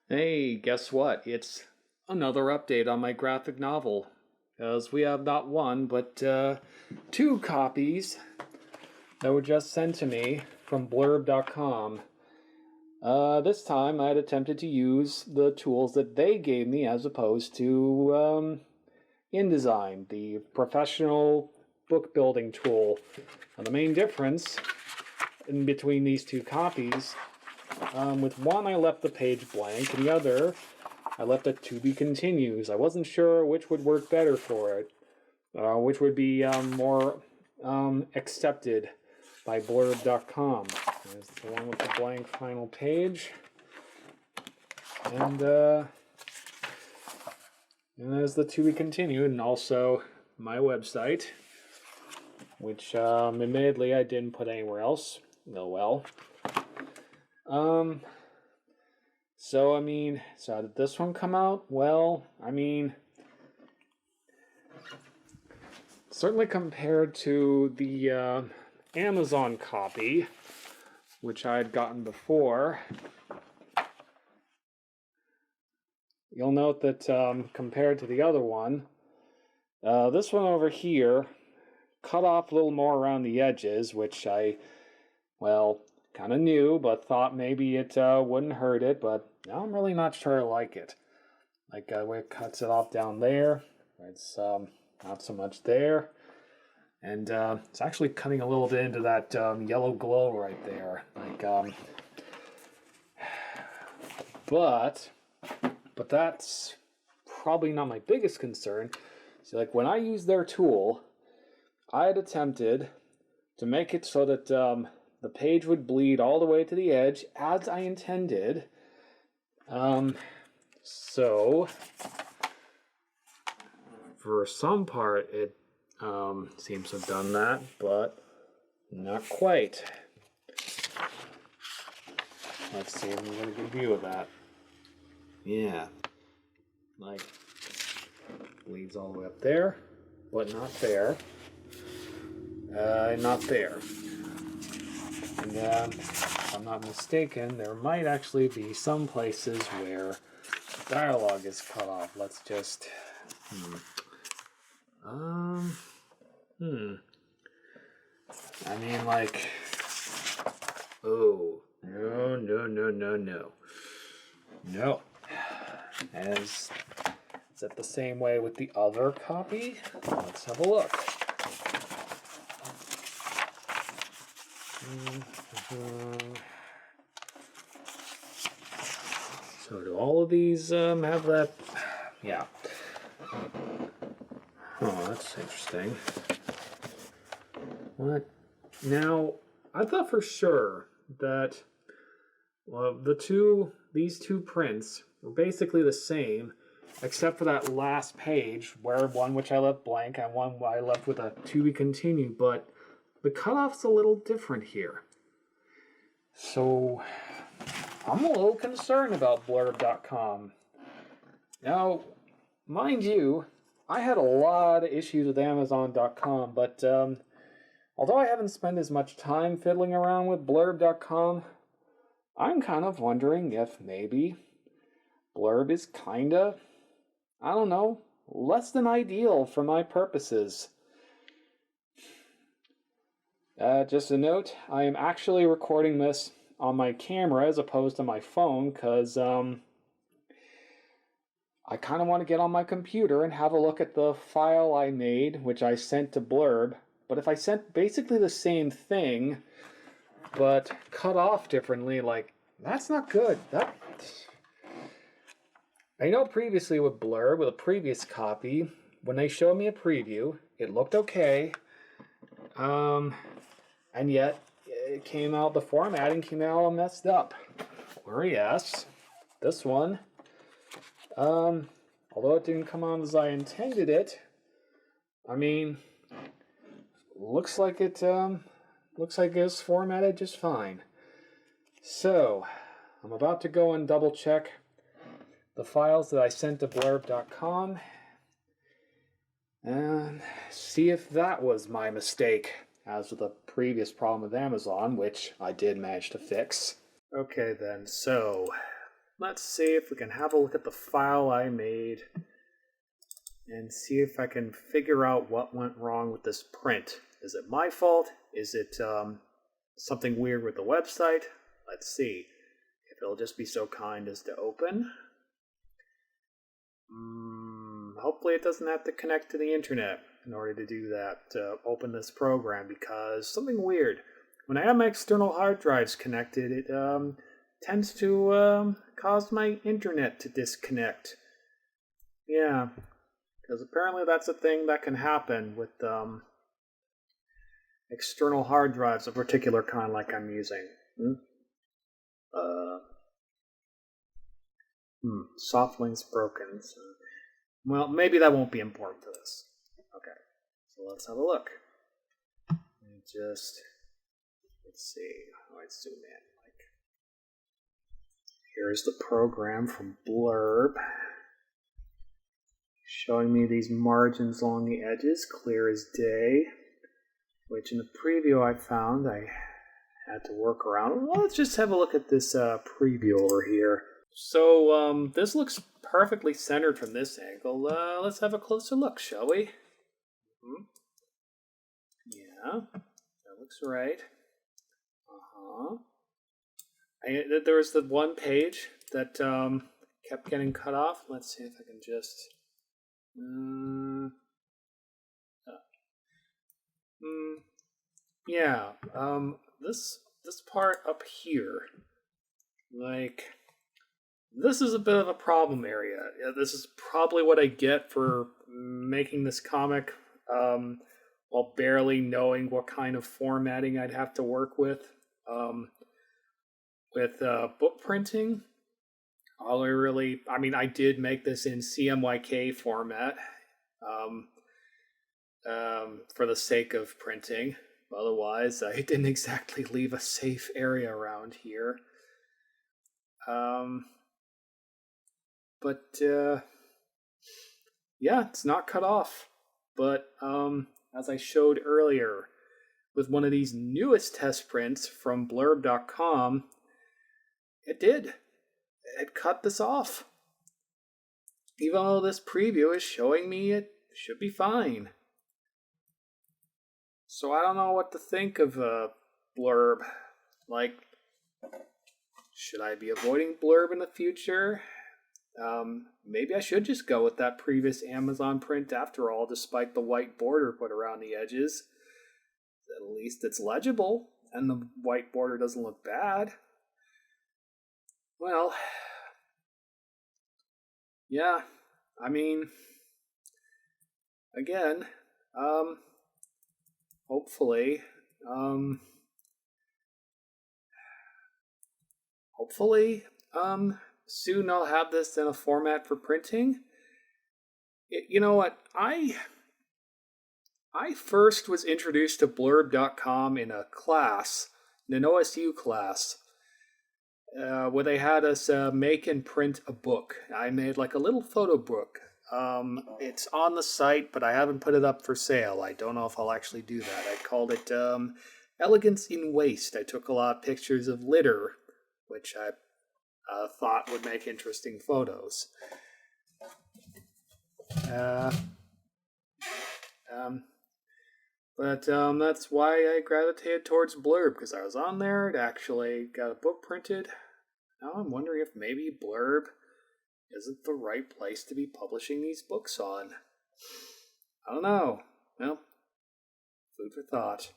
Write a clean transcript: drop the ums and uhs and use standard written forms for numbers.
Hey, guess what? It's another update on my graphic novel. Because we have not one, but two copies that were just sent to me from blurb.com. This time I had attempted to use the tools that they gave me as opposed to InDesign, the professional book building tool. And the main difference in between these two copies, with one I left the page blank, and the other I left it to be continues. I wasn't sure which would work better for it, which would be more accepted by blurb.com. There's the one with the blank final page, and there's the to be continued, and also my website, which admittedly I didn't put anywhere else. Oh well. So how did this one come out? Well, certainly compared to the Amazon copy, which I had gotten before, you'll note that compared to the other one, this one over here cut off a little more around the edges, which I, kind of knew, but thought maybe it wouldn't hurt it, but now I'm really not sure I like it. Like where it cuts it off down there, it's not so much there, and it's actually cutting a little bit into that yellow glow right there. But that's probably not my biggest concern. See, like when I used their tool, I had attempted to make it so that the page would bleed all the way to the edge as I intended. So for some part it seems to have done that, but not quite. Let's see if we can get a good view of that. Yeah, like bleeds all the way up there, but not there. Not there. And if I'm not mistaken, there might actually be some places where dialogue is cut off. Let's just... Oh, no. No. Is it the same way with the other copy? Let's have a look. So do all of these have that? Yeah. Oh, that's interesting. What? Now, I thought for sure that these two prints were basically the same, except for that last page, where one which I left blank and one I left with a to be continued, but the cutoff's a little different here. So I'm a little concerned about blurb.com. Now, mind you, I had a lot of issues with Amazon.com, but although I haven't spent as much time fiddling around with blurb.com, I'm kind of wondering if maybe Blurb is kinda, I don't know, less than ideal for my purposes. Just a note, I am actually recording this on my camera as opposed to my phone because I kind of want to get on my computer and have a look at the file I made, which I sent to Blurb. But if I sent basically the same thing, but cut off differently, that's not good. I know previously with Blurb, with a previous copy, when they showed me a preview, it looked okay. And yet, it came out, the formatting came out all messed up. Whereas, this one, although it didn't come out as I intended it, looks like it was formatted just fine. So, I'm about to go and double check the files that I sent to blurb.com and see if that was my mistake, as with the previous problem with Amazon, which I did manage to fix. Okay then, so let's see if we can have a look at the file I made and see if I can figure out what went wrong with this print. Is it my fault? Is it something weird with the website? Let's see if it'll just be so kind as to open. Hopefully it doesn't have to connect to the internet in order to do that, to open this program, because something weird. When I have my external hard drives connected, it tends to cause my internet to disconnect. Yeah, because apparently that's a thing that can happen with external hard drives, a particular kind like I'm using. Softlink's broken. So. Well, maybe that won't be important to this. Okay, so let's have a look. Let's see. How do I zoom in? Here's the program from Blurb, showing me these margins along the edges, clear as day, which in the preview I found I had to work around. Well, let's just have a look at this preview over here. So this looks perfectly centered from this angle. Let's have a closer look, shall we? Yeah, that looks right. There was the one page that kept getting cut off. Let's see if I can just... yeah, this part up here, like, this is a bit of a problem area. Yeah, this is probably what I get for making this comic while barely knowing what kind of formatting I'd have to work with. With book printing, I did make this in CMYK format for the sake of printing. Otherwise, I didn't exactly leave a safe area around here. Yeah, it's not cut off. But as I showed earlier, with one of these newest test prints from blurb.com, it did. It cut this off. Even though this preview is showing me it should be fine. So I don't know what to think of Blurb. Like, should I be avoiding Blurb in the future? Maybe I should just go with that previous Amazon print after all, despite the white border put around the edges. At least it's legible, and the white border doesn't look bad. Well, yeah, again, hopefully, soon I'll have this in a format for printing. You know what? I first was introduced to blurb.com in a class, in an OSU class, where they had us make and print a book. I made like a little photo book. It's on the site, but I haven't put it up for sale. I don't know if I'll actually do that. I called it Elegance in Waste. I took a lot of pictures of litter, which I thought would make interesting photos. But that's why I gravitated towards Blurb, because I was on there. It actually got a book printed. Now I'm wondering if maybe Blurb isn't the right place to be publishing these books on. I don't know. Well, food for thought.